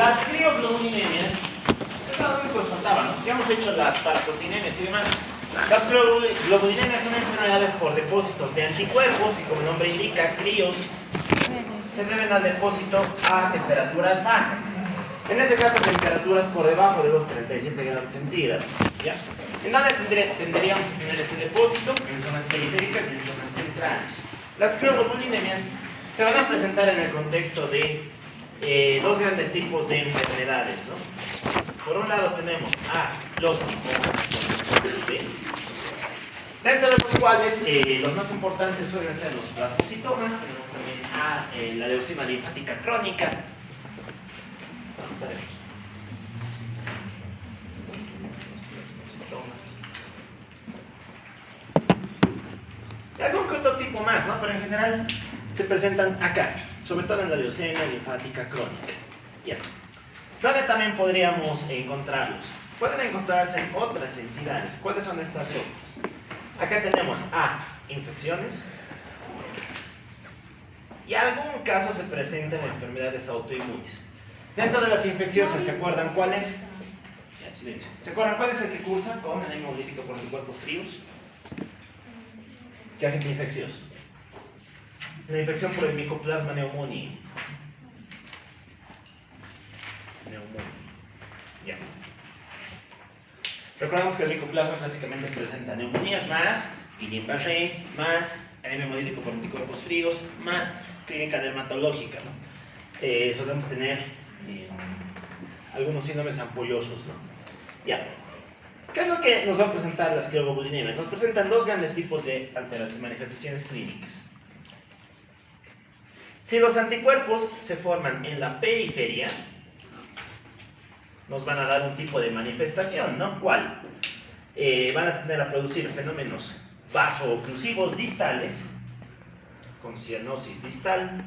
Las crioglobulinemias, esto es lo único que faltaba, ¿no? Ya hemos hecho las paraproteinemias y demás. Las globulинemias son enfermedades por depósitos de anticuerpos y, como el nombre indica, crios se deben al depósito a temperaturas bajas. En este caso, temperaturas por debajo de los 37 grados centígrados. ¿Ya? ¿En dónde tendríamos que tener este depósito? En zonas periféricas y en zonas centrales. Las crioglobulinemias se van a presentar en el contexto de dos grandes tipos de enfermedades, ¿no? Por un lado tenemos a los linfomas, dentro de los cuales los más importantes suelen ser los plasmocitomas. Tenemos también a la leucemia linfática crónica. Y algún que otro tipo más, ¿no? Pero en general se presentan acá, sobre todo en la leucemia linfática crónica. Bien. ¿Dónde también podríamos encontrarlos? Pueden encontrarse en otras entidades. ¿Cuáles son estas otras? Acá tenemos a infecciones y algún caso se presenta en enfermedades autoinmunes. Dentro de las infecciosas, ¿se acuerdan cuáles? Ya, silencio. ¿Se acuerdan cuál es el que cursa con anemia hemolítica por anticuerpos fríos? ¿Qué agente infeccioso? La infección por el Mycoplasma pneumoniae. Ya. Recordamos que el Mycoplasma básicamente presenta neumonías más Guillain-Barré, más anemia hemolítica por anticuerpos fríos, más clínica dermatológica, ¿no? Solemos tener algunos síndromes ampollosos, ¿no? Ya. ¿Qué es lo que nos va a presentar las crioglobulinemias? Nos presentan dos grandes tipos de alteraciones, manifestaciones clínicas. Si los anticuerpos se forman en la periferia, nos van a dar un tipo de manifestación, ¿no? ¿Cuál? Van a tender a producir fenómenos vasooclusivos distales, con cianosis distal,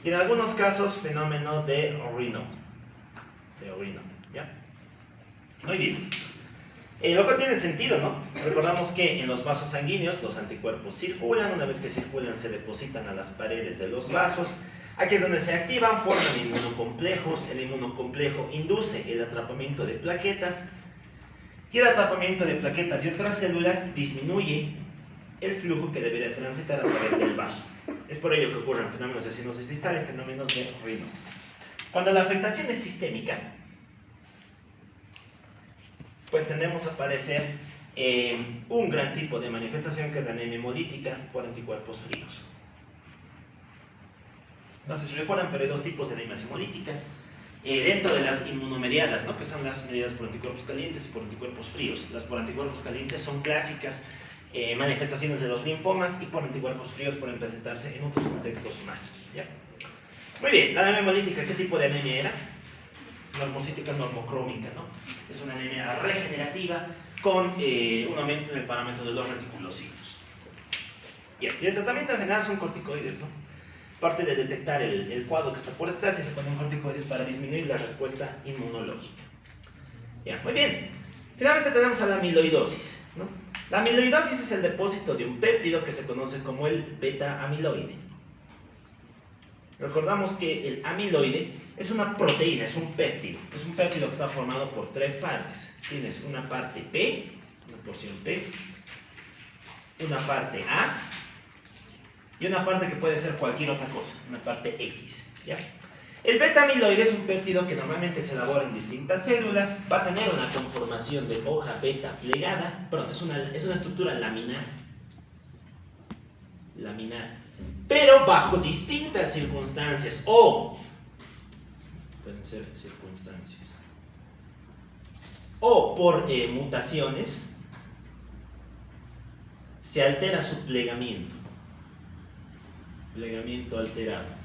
y en algunos casos fenómeno de orino, ¿ya? Muy bien. Lo cual tiene sentido, ¿no? Recordamos que en los vasos sanguíneos los anticuerpos circulan, una vez que circulan se depositan a las paredes de los vasos. Aquí es donde se activan, forman inmunocomplejos. El inmunocomplejo induce el atrapamiento de plaquetas y el atrapamiento de plaquetas y otras células disminuye el flujo que debería transitar a través del vaso. Es por ello que ocurren fenómenos de cianosis distal y fenómenos de orino. Cuando la afectación es sistémica, pues tendemos a padecer un gran tipo de manifestación que es la anemia hemolítica por anticuerpos fríos. No sé si recuerdan, pero hay dos tipos de anemias hemolíticas dentro de las inmunomediadas, ¿no? Que son las mediadas por anticuerpos calientes y por anticuerpos fríos. Las por anticuerpos calientes son clásicas manifestaciones de los linfomas, y por anticuerpos fríos pueden presentarse en otros contextos más, ¿ya? Muy bien, la anemia hemolítica, ¿qué tipo de anemia era? Normocítica normocrómica, ¿no? Es una anemia regenerativa con un aumento en el parámetro de los reticulocitos. Bien, y el tratamiento en general son corticoides, ¿no? Parte de detectar el cuadro que está por detrás y se ponen corticoides para disminuir la respuesta inmunológica. Bien, muy bien. Finalmente tenemos a la amiloidosis, ¿no? La amiloidosis es el depósito de un péptido que se conoce como el beta-amiloide. Recordamos que el amiloide es una proteína, es un péptido. Es un péptido que está formado por tres partes. Tienes una parte P, una porción P, una parte A y una parte que puede ser cualquier otra cosa, una parte X, ¿ya? El beta-amiloide es un péptido que normalmente se elabora en distintas células, va a tener una conformación de hoja beta plegada, perdón, es una estructura laminar, pero bajo distintas circunstancias, pueden ser circunstancias, o por mutaciones, se altera su plegamiento alterado.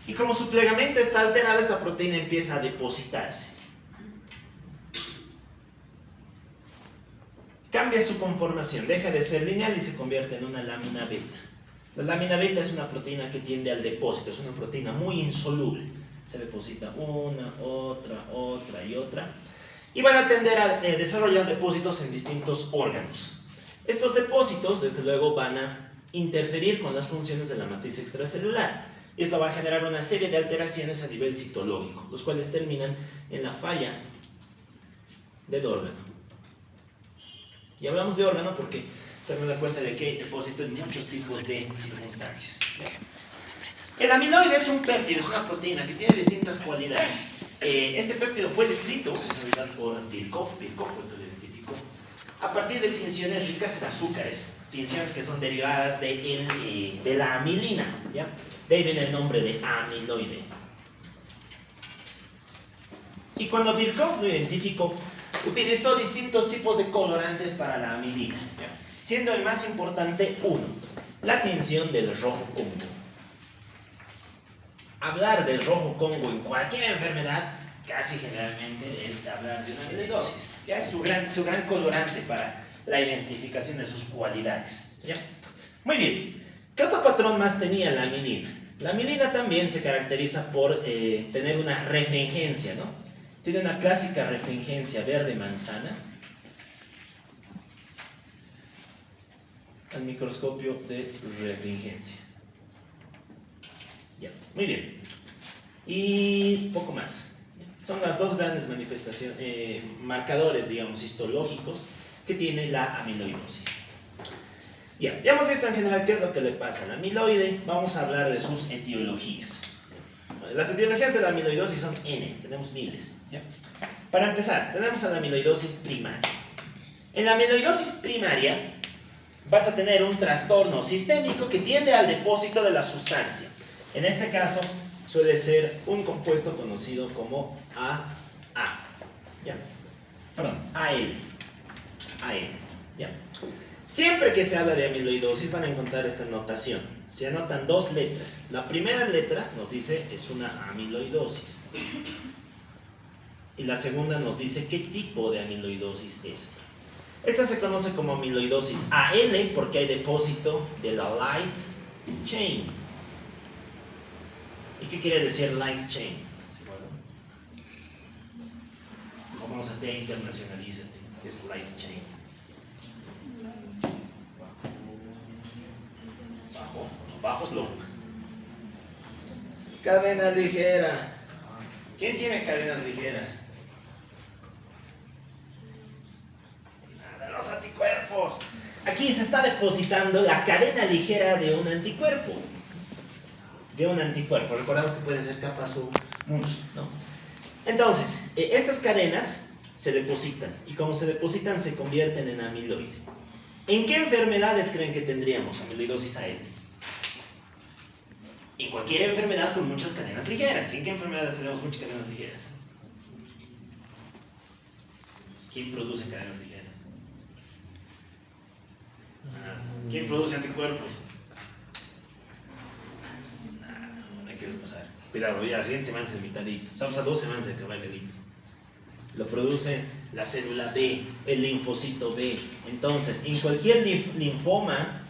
Y como su plegamento está alterado, esta proteína empieza a depositarse. Cambia su conformación, deja de ser lineal y se convierte en una lámina beta. La lámina beta es una proteína que tiende al depósito, es una proteína muy insoluble. Se deposita una, otra y otra. Y van a tender a desarrollar depósitos en distintos órganos. Estos depósitos, desde luego, van a interferir con las funciones de la matriz extracelular. Esto va a generar una serie de alteraciones a nivel citológico, los cuales terminan en la falla del órgano. Y hablamos de órgano porque se van a dar cuenta de que hay depósito en muchos tipos de circunstancias. El amiloide es un péptido, es una proteína que tiene distintas cualidades. Este péptido fue descrito en realidad por Birkhoff, fue el que lo identificó, a partir de tinciones ricas en azúcares, tinciones que son derivadas de la amilina, ¿ya? De ahí viene el nombre de amiloide. Y cuando Birkhoff lo identificó, utilizó distintos tipos de colorantes para la amilina, ¿ya? Siendo el más importante uno, la tinción del rojo Congo. Hablar de rojo Congo en cualquier enfermedad casi generalmente es hablar de una amiloidosis. Ya es su gran colorante para la identificación de sus cualidades. ¿Ya? Muy bien. ¿Qué otro patrón más tenía la amilina? La amilina también se caracteriza por tener una refringencia, ¿no? Tiene una clásica refringencia verde-manzana al microscopio de refringencia. Ya, muy bien. Y poco más. Son las dos grandes manifestaciones, marcadores, digamos, histológicos que tiene la amiloidosis. Ya hemos visto en general qué es lo que le pasa al amiloide. Vamos a hablar de sus etiologías. Las etiologías de la amiloidosis son N, tenemos miles. ¿Ya? Para empezar, tenemos a la amiloidosis primaria. En la amiloidosis primaria vas a tener un trastorno sistémico que tiende al depósito de la sustancia. En este caso, suele ser un compuesto conocido como AA. ¿Ya? Perdón, AL. AL. ¿Ya? Siempre que se habla de amiloidosis van a encontrar esta notación. Se anotan dos letras. La primera letra nos dice es una amiloidosis. Y la segunda nos dice qué tipo de amiloidosis es. Esta se conoce como amiloidosis AL porque hay depósito de la light chain. ¿Y qué quiere decir light chain? Vamos a te internacionalízate, que es light chain. Bajo slope. Cadena ligera. ¿Quién tiene cadenas ligeras? Nada, los anticuerpos. Aquí se está depositando la cadena ligera de un anticuerpo. Recordamos que pueden ser capas o mus, ¿no? Entonces, estas cadenas se depositan y como se depositan se convierten en amiloide. ¿En qué enfermedades creen que tendríamos amiloidosis AL? En cualquier enfermedad con muchas cadenas ligeras. ¿En qué enfermedades tenemos muchas cadenas ligeras? ¿Quién produce cadenas ligeras? ¿Quién produce anticuerpos? No hay que pasar. Cuidado, ya, la siguiente semana es el mitadito. Estamos a 2 semanas de acabar el edito. Lo produce la célula B, el linfocito B. Entonces, en cualquier linfoma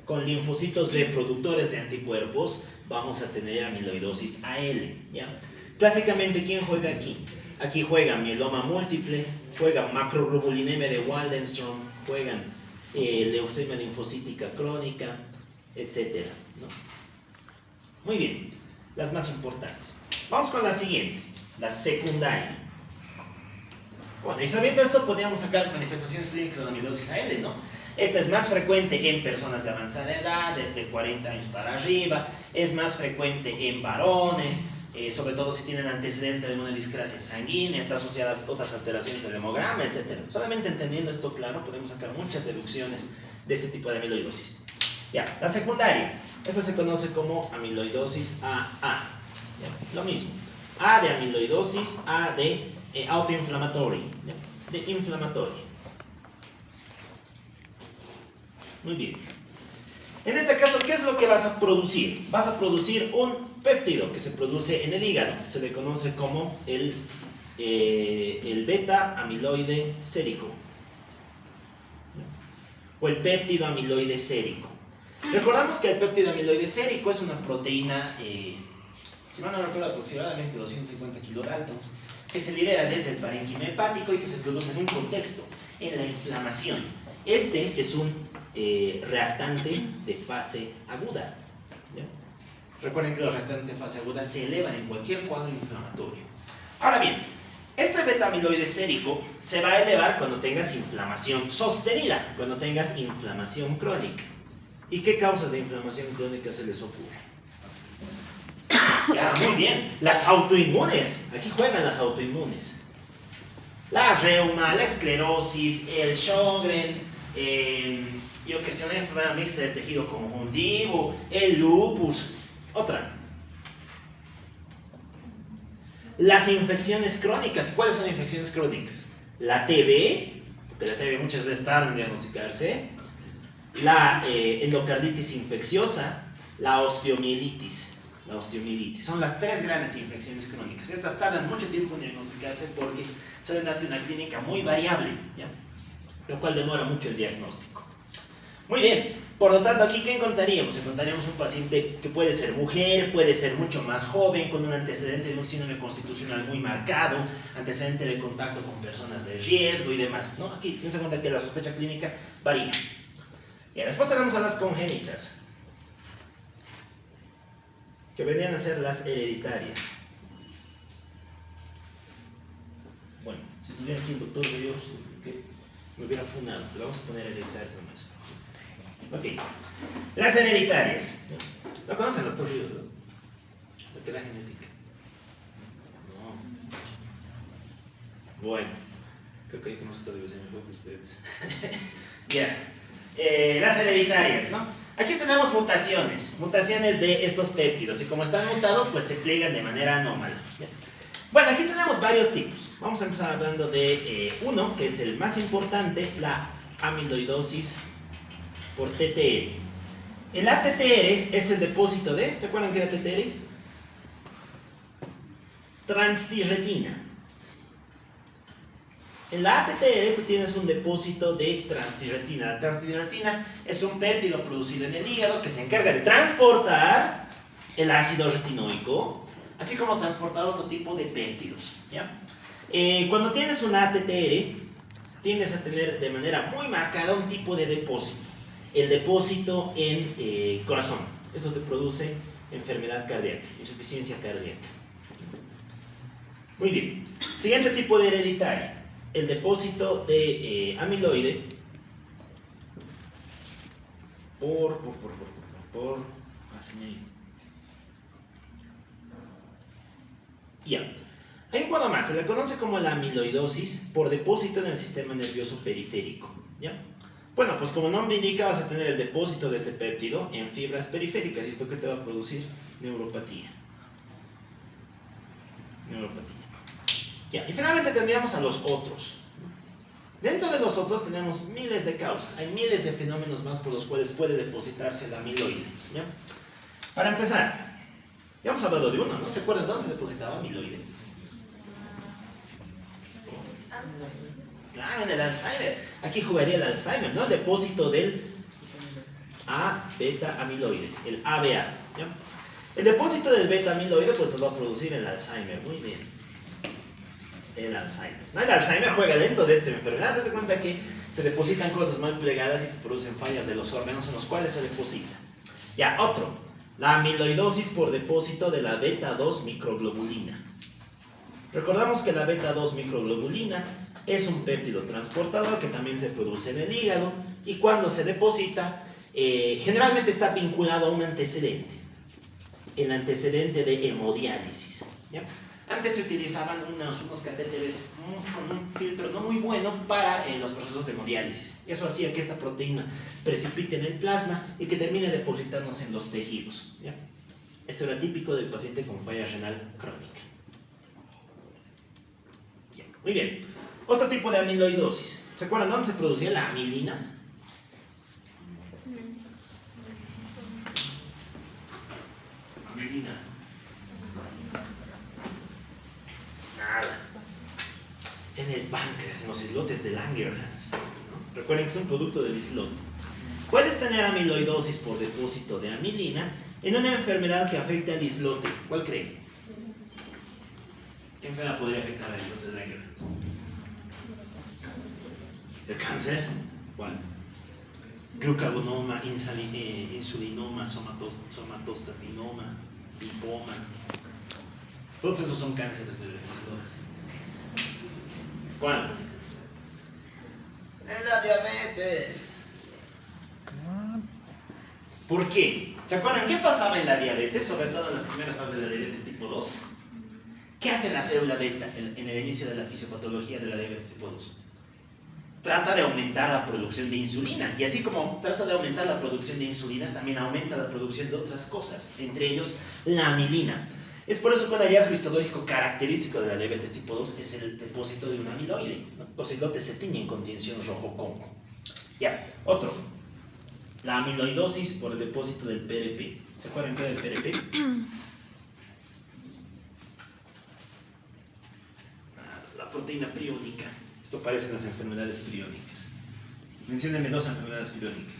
con linfocitos B productores de anticuerpos, vamos a tener amiloidosis AL. ¿Ya? Clásicamente, ¿quién juega aquí? Aquí juega mieloma múltiple, juega macroglobulinemia de Waldenström, juegan leucemia linfocítica crónica, etc. ¿no? Muy bien, las más importantes. Vamos con la siguiente, la secundaria. Bueno, y sabiendo esto, podríamos sacar manifestaciones clínicas de la amiloidosis AL, ¿no? Esta es más frecuente en personas de avanzada edad, de 40 años para arriba, es más frecuente en varones, sobre todo si tienen antecedente de una discrasia sanguínea, está asociada a otras alteraciones del hemograma, etc. Solamente entendiendo esto claro, podemos sacar muchas deducciones de este tipo de amiloidosis. Ya, la secundaria, esta se conoce como amiloidosis AA. ¿Ya? Lo mismo, A de amiloidosis, A de autoinflamatory, ¿ya? De inflamatoria. Muy bien. En este caso, ¿qué es lo que vas a producir? Vas a producir un péptido que se produce en el hígado. Se le conoce como el beta amiloide sérico. O el péptido amiloide sérico. Recordamos que el péptido amiloide sérico es una proteína, si mal no recuerdo, aproximadamente 250 kilodaltons, que se libera desde el parénquima hepático y que se produce en un contexto, en la inflamación. Este es un reactante de fase aguda. ¿Ya? Recuerden que los reactantes de fase aguda se elevan en cualquier cuadro inflamatorio. Ahora bien, este beta-amiloide sérico se va a elevar cuando tengas inflamación sostenida, cuando tengas inflamación crónica. ¿Y qué causas de inflamación crónica se les ocurre? Ya, muy bien, las autoinmunes. Aquí juegan las autoinmunes. La reuma, la esclerosis, el Sjögren, yo que sé, una enfermedad mixta del tejido conjuntivo, el lupus. Otra. Las infecciones crónicas. ¿Cuáles son infecciones crónicas? La TB, porque la TB muchas veces tarda en diagnosticarse. La endocarditis infecciosa, la osteomielitis. La osteomielitis. Son las tres grandes infecciones crónicas. Estas tardan mucho tiempo en diagnosticarse porque suelen darte una clínica muy variable, ¿ya? Lo cual demora mucho el diagnóstico. Muy bien, por lo tanto, ¿aquí qué encontraríamos? Encontraríamos un paciente que puede ser mujer, puede ser mucho más joven, con un antecedente de un síndrome constitucional muy marcado, antecedente de contacto con personas de riesgo y demás, ¿no? Aquí, ten en cuenta que la sospecha clínica varía. Y después tenemos a las congénitas, que vendrían a ser las hereditarias. Bueno, si estuviera aquí el doctor de Dios, me hubiera funado, pero vamos a poner hereditarias nomás. Ok, las hereditarias. ¿Lo conocen, doctor Ríos? Lo que es la genética. No. Bueno, creo que ahí tenemos esta división mejor que ustedes. Ya. Las hereditarias, ¿no? Aquí tenemos mutaciones de estos péptidos, y como están mutados, pues se pliegan de manera anómala. ¿Ya? Bueno, aquí tenemos varios tipos. Vamos a empezar hablando de uno, que es el más importante, la amiloidosis por TTR. El ATTR es el depósito de, ¿se acuerdan qué era TTR? Transtirretina. En la ATTR tú tienes un depósito de transtirretina. La transtirretina es un péptido producido en el hígado que se encarga de transportar el ácido retinoico, así como transportar otro tipo de péptidos, ¿ya? Cuando tienes una ATTR, tienes a tener de manera muy marcada un tipo de depósito. El depósito en corazón. Eso te produce enfermedad cardíaca, insuficiencia cardíaca. Muy bien. Siguiente tipo de hereditaria. El depósito de amiloide ya. Hay un cuadro más, se le conoce como la amiloidosis por depósito en el sistema nervioso periférico, ¿ya? Bueno, pues como nombre indica, vas a tener el depósito de este péptido en fibras periféricas. ¿Y esto qué te va a producir? Neuropatía. Neuropatía. Ya, y finalmente tendríamos a los otros. Dentro de los otros tenemos miles de causas. Hay miles de fenómenos más por los cuales puede depositarse el amiloide, ¿ya? Para empezar, ya hemos hablado de uno, ¿no? ¿Se acuerdan dónde se depositaba amiloide? Claro, en el Alzheimer. Aquí jugaría el Alzheimer, ¿no? El depósito del A-beta-amiloide, el ABA, ¿ya? El depósito del beta-amiloide pues se va a producir el Alzheimer, muy bien. El Alzheimer. ¿No? El Alzheimer juega dentro de esta enfermedad. Te das cuenta que se depositan cosas mal plegadas y te producen fallas de los órganos en los cuales se deposita. Ya, otro. La amiloidosis por depósito de la beta-2 microglobulina. Recordamos que la beta-2 microglobulina es un péptido transportador que también se produce en el hígado y cuando se deposita generalmente está vinculado a un antecedente, el antecedente de hemodiálisis, ¿ya? Antes se utilizaban unos catéteres con un filtro no muy bueno para los procesos de hemodiálisis. Eso hacía que esta proteína precipite en el plasma y que termine depositándose en los tejidos, ¿ya? Esto era típico del paciente con falla renal crónica. Ya, muy bien. Otro tipo de amiloidosis. ¿Se acuerdan dónde se producía la amilina? Amilina. Nada. En el páncreas, en los islotes de Langerhans, ¿no? Recuerden que es un producto del islote. Puedes tener amiloidosis por depósito de amilina en una enfermedad que afecte al islote. ¿Cuál creen? ¿Qué enfermedad podría afectar al islote de Langerhans? ¿El cáncer? ¿Cuál? glucagonoma, insulinoma, somatostatinoma, lipoma. Todos esos son cánceres del episodio. ¿Cuál? Es la diabetes. ¿Por qué? ¿Se acuerdan qué pasaba en la diabetes? Sobre todo en las primeras fases de la diabetes tipo 2. ¿Qué hace la célula beta en el inicio de la fisiopatología de la diabetes tipo 2? Trata de aumentar la producción de insulina. Y así como trata de aumentar la producción de insulina, también aumenta la producción de otras cosas, entre ellos la amilina. Es por eso que un hallazgo histológico característico de la diabetes tipo 2 es el depósito de un amiloide, ¿no? Los islotes se tiñen con tinción rojo congo. Ya, otro. La amiloidosis por el depósito del PDP. ¿Se acuerdan qué es el PDP? La proteína priónica. Esto parecen las enfermedades priónicas. Menciónenme 2 enfermedades priónicas.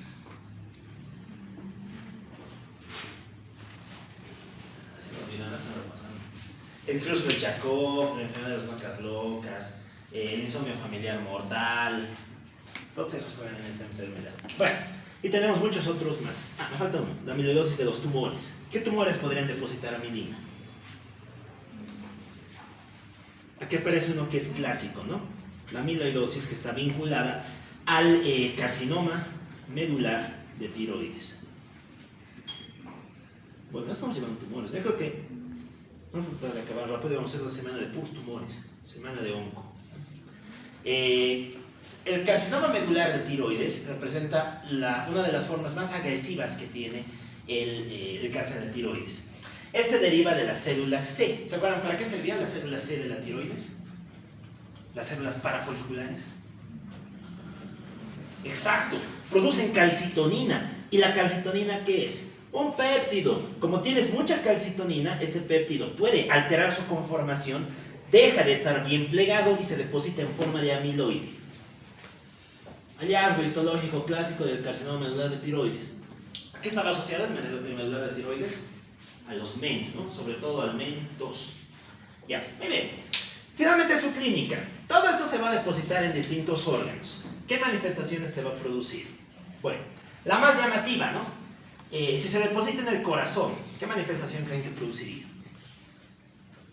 El Creutzfeldt-Jakob, la enfermedad de las vacas locas, el insomnio familiar mortal. Todos esos juegan en esta enfermedad. Bueno, y tenemos muchos otros más. Me falta uno, la amiloidosis de los tumores. ¿Qué tumores podrían depositar amilina? Aquí aparece uno que es clásico, ¿no? La amiloidosis que está vinculada al carcinoma medular de tiroides. Bueno, no estamos llevando tumores. Yo creo que vamos a tratar de acabar rápido y vamos a hacer una semana de puros tumores, semana de onco. El carcinoma medular de tiroides representa una de las formas más agresivas que tiene el cáncer de tiroides. Este deriva de las células C. ¿Se acuerdan para qué servían las células C de la tiroides? Las células parafoliculares. Exacto, producen calcitonina. ¿Y la calcitonina qué es? Un péptido. Como tienes mucha calcitonina, este péptido puede alterar su conformación, deja de estar bien plegado y se deposita en forma de amiloide. Hallazgo histológico clásico del carcinoma medular de tiroides. ¿A qué estaba asociado el medular de tiroides? A los MENS, ¿no? Sobre todo al MEN2. Ya, muy bien. Finalmente su clínica. Todo esto se va a depositar en distintos órganos. ¿Qué manifestaciones te va a producir? Bueno, la más llamativa, ¿no? Si se deposita en el corazón, ¿qué manifestación creen que produciría?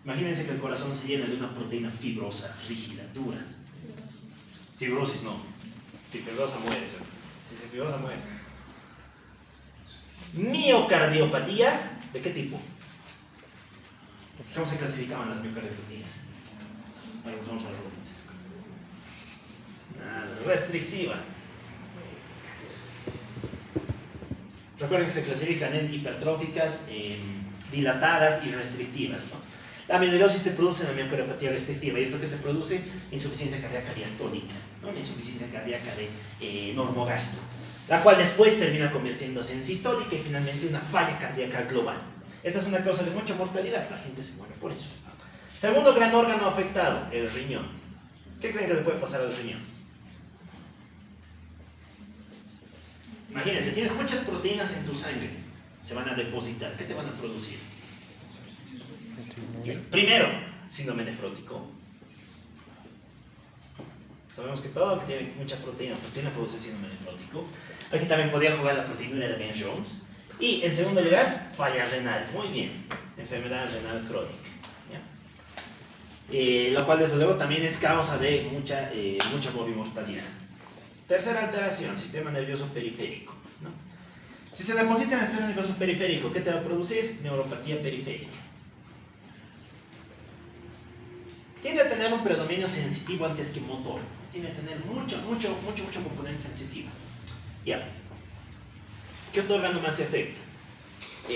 Imagínense que el corazón se llena de una proteína fibrosa, rígida, dura. Fibrosis no. Si fibrosa muere, si fibrosa muere. Miocardiopatía, ¿de qué tipo? ¿Cómo se clasificaban las miocardiopatías? Ahora nos vamos a la restrictiva. Recuerden que se clasifican en hipertróficas, dilatadas y restrictivas, ¿no? La amiloidosis te produce una miocardiopatía restrictiva. ¿Y esto qué te produce? Insuficiencia cardíaca diastólica, ¿no? Una insuficiencia cardíaca de normogastro, la cual después termina convirtiéndose en sistólica y finalmente una falla cardíaca global. Esa es una causa de mucha mortalidad, la gente se muere por eso. Segundo gran órgano afectado, el riñón. ¿Qué creen que le puede pasar al riñón? Imagínense, tienes muchas proteínas en tu sangre, se van a depositar. ¿Qué te van a producir? Primero, síndrome nefrótico. Sabemos que todo lo que tiene mucha proteína, pues tiene que producir síndrome nefrótico. Aquí también podría jugar la proteinúria de Ben-Jones. Y en segundo lugar, falla renal. Muy bien, enfermedad renal crónica. Lo cual desde luego también es causa de mucha morbimortalidad. Tercera alteración, sistema nervioso periférico, ¿no? Si se deposita en el sistema nervioso periférico, ¿qué te va a producir? Neuropatía periférica. Tiende a tener un predominio sensitivo antes que motor. Tiende a tener mucho componente sensitivo. Ya. ¿Qué otro órgano más se afecta?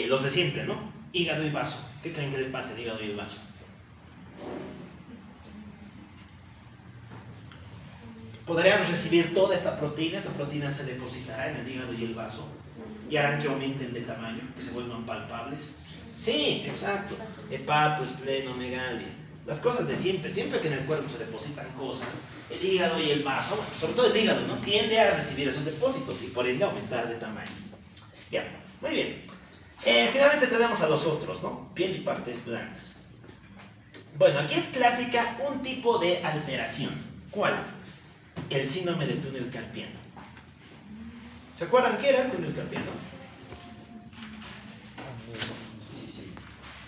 Los de siempre, ¿no? Hígado y vaso. ¿Qué creen que le pase al hígado y el vaso? Podrían recibir toda esta proteína se depositará en el hígado y el vaso y harán que aumenten de tamaño, que se vuelvan palpables. Sí, exacto. Hepato, esplenomegalia. Las cosas de siempre, siempre que en el cuerpo se depositan cosas, el hígado y el vaso, bueno, sobre todo el hígado, ¿no? Tiende a recibir esos depósitos y por ende aumentar de tamaño. Ya, muy bien. Finalmente tenemos a los otros, ¿no? Piel y partes blandas. Bueno, aquí es clásica un tipo de alteración. ¿Cuál? El síndrome de túnel carpiano. ¿Se acuerdan qué era el túnel carpiano? Sí.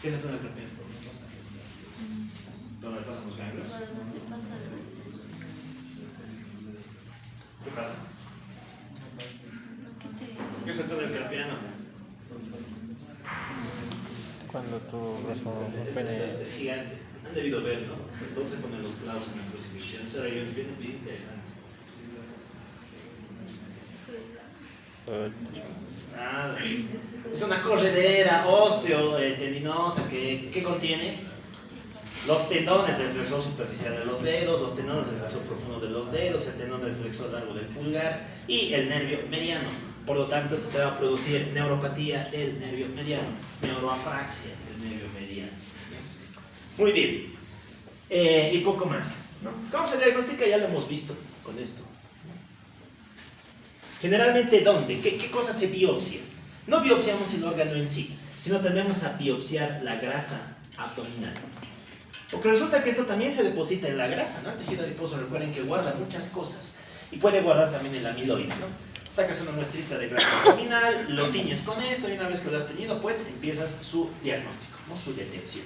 ¿Qué es el túnel carpiano? ¿Dónde pasan los ganglios? ¿Qué pasa? ¿Qué es el túnel carpiano? Cuando tu brazo es gigante. Han debido ver, ¿no? ¿Dónde se ponen los clavos en la crucifixión? Esa región es bien interesante. Nada. Es una corredera osteotendinosa que contiene los tendones del flexor superficial de los dedos, los tendones del flexor profundo de los dedos, el tendón del flexor largo del pulgar y el nervio mediano. Por lo tanto, esto te va a producir neuropatía del nervio mediano, neuroapraxia del nervio mediano. Muy bien. Y poco más, ¿no? ¿Cómo se diagnostica? Ya lo hemos visto con esto. Generalmente, ¿dónde? ¿Qué cosa se biopsia? No biopsiamos el órgano en sí, sino tendemos a biopsiar la grasa abdominal. Porque resulta que esto también se deposita en la grasa, ¿no? El tejido adiposo, recuerden que guarda muchas cosas. Y puede guardar también el amiloide, ¿no? Sacas una muestrita de grasa abdominal, lo tiñes con esto, y una vez que lo has teñido, pues empiezas su diagnóstico, ¿no? Su detección.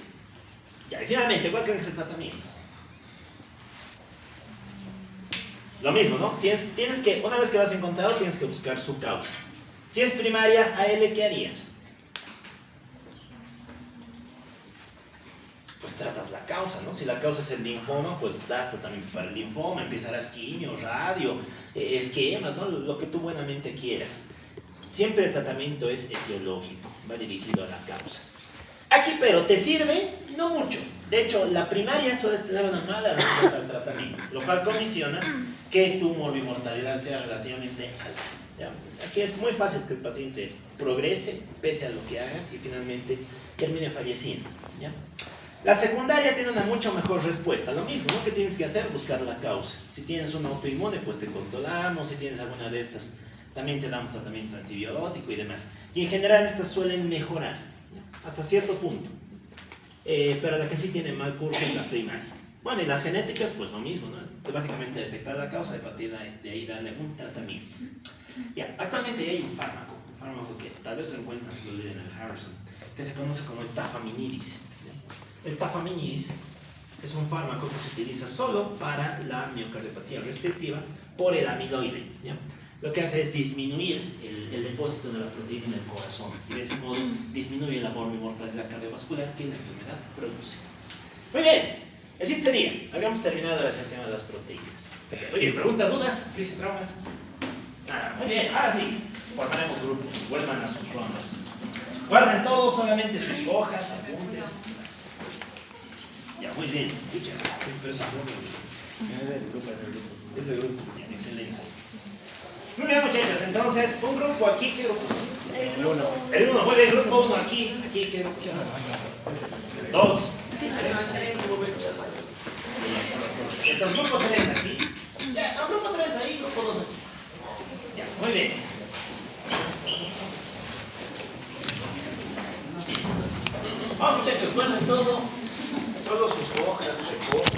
Ya, y finalmente, ¿cuál creen que es el tratamiento? Lo mismo, ¿no? Tienes que, una vez que lo has encontrado, tienes que buscar su causa. Si es primaria, AL, ¿qué harías? Pues tratas la causa, ¿no? Si la causa es el linfoma, pues das tratamiento para el linfoma, empezarás quimio, radio, esquemas, ¿no? Lo que tú buenamente quieras. Siempre el tratamiento es etiológico, va dirigido a la causa. Aquí, pero, ¿te sirve? No mucho. De hecho, la primaria suele tener una mala respuesta al tratamiento, lo cual condiciona que tu morbimortalidad sea relativamente alta. ¿Ya? Aquí es muy fácil que el paciente progrese, pese a lo que hagas, y finalmente termine falleciendo. ¿Ya? La secundaria tiene una mucho mejor respuesta. Lo mismo, ¿no? ¿Qué tienes que hacer? Buscar la causa. Si tienes un autoinmune, pues te controlamos. Si tienes alguna de estas, también te damos tratamiento antibiótico y demás. Y en general estas suelen mejorar, ¿ya? Hasta cierto punto. Pero la que sí tiene mal curso es la primaria. Bueno, y las genéticas, pues lo mismo, ¿no? Básicamente detectar la causa y a partir de ahí darle un tratamiento. Ya, actualmente hay un fármaco que tal vez lo encuentran si lo leen en el Harrison, que se conoce como el tafamidis. El tafamidis es un fármaco que se utiliza solo para la miocardiopatía restrictiva por el amiloide, ¿ya? Lo que hace es disminuir el depósito de la proteína en el corazón y de ese modo disminuye la morbimortalidad cardiovascular que la enfermedad produce. Muy bien, así sería. Habíamos terminado ahora el tema de las proteínas. Muy bien, preguntas, dudas, crisis, traumas. Nada, muy bien, ahora sí, formaremos grupos, vuelvan a sus rondas. Guarden todo, solamente sus hojas, apuntes. Ya, muy bien. Siempre es el grupo. Bien, excelente. Muy bien, muchachos, entonces, un grupo aquí, ¿qué grupo? El 1. El 1, muy bien, grupo 1 aquí, ¿qué grupo? 2. 3. Entonces, grupo 3 aquí. Ya, no, grupo 3 ahí, grupo 2 aquí. Ya, muy bien. Vamos, muchachos, guarden todo. Solo sus hojas, recortes.